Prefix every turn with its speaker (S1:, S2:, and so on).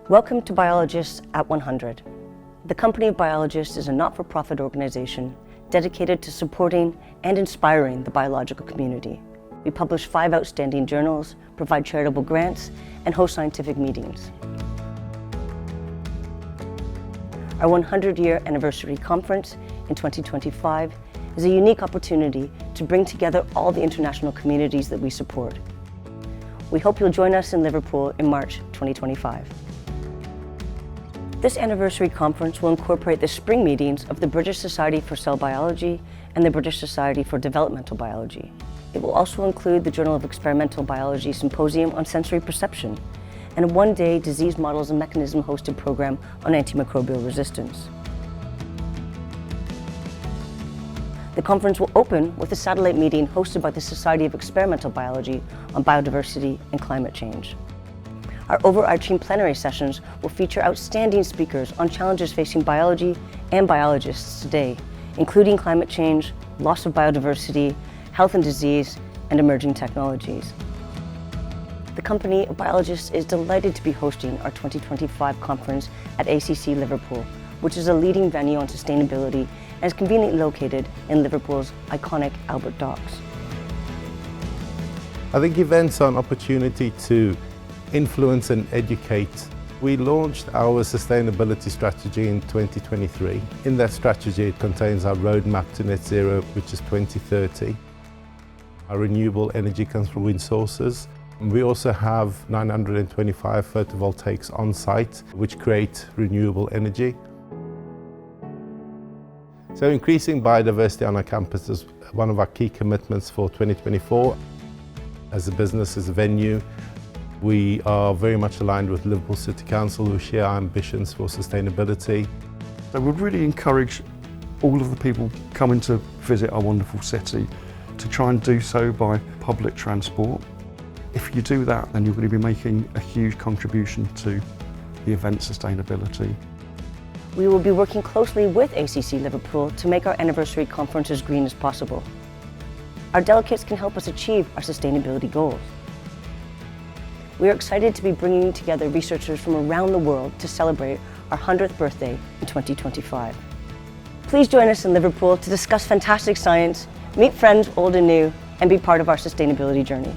S1: Welcome to Biologists at 100. The Company of Biologists is a not-for-profit organization dedicated to supporting and inspiring the biological community. We publish 5 outstanding journals, provide charitable grants, and host scientific meetings. Our 100-year anniversary conference in 2025 is a unique opportunity to bring together all the international communities that we support. We hope you'll join us in Liverpool in March 2025. This anniversary conference will incorporate the spring meetings of the British Society for Cell Biology and the British Society for Developmental Biology. It will also include the Journal of Experimental Biology Symposium on Sensory Perception and a one-day Disease Models and Mechanism hosted program on antimicrobial resistance. The conference will open with a satellite meeting hosted by the Society of Experimental Biology on biodiversity and climate change. Our overarching plenary sessions will feature outstanding speakers on challenges facing biology and biologists today, including climate change, loss of biodiversity, health and disease, and emerging technologies. The Company of Biologists is delighted to be hosting our 2025 conference at ACC Liverpool, which is a leading venue on sustainability and is conveniently located in Liverpool's iconic Albert Docks.
S2: I think events are an opportunity to influence and educate. We launched our sustainability strategy in 2023. In that strategy, it contains our roadmap to net zero, which is 2030. Our renewable energy comes from wind sources. We also have 925 photovoltaics on site, which create renewable energy. So increasing biodiversity on our campus is one of our key commitments for 2024. As a business, as a venue, we are very much aligned with Liverpool City Council, who share our ambitions for sustainability.
S3: So we'd really encourage all of the people coming to visit our wonderful city to try and do so by public transport. If you do that, then you're going to be making a huge contribution to the event sustainability.
S1: We will be working closely with ACC Liverpool to make our anniversary conference as green as possible. Our delegates can help us achieve our sustainability goals. We are excited to be bringing together researchers from around the world to celebrate our 100th birthday in 2025. Please join us in Liverpool to discuss fantastic science, meet friends old and new, and be part of our sustainability journey.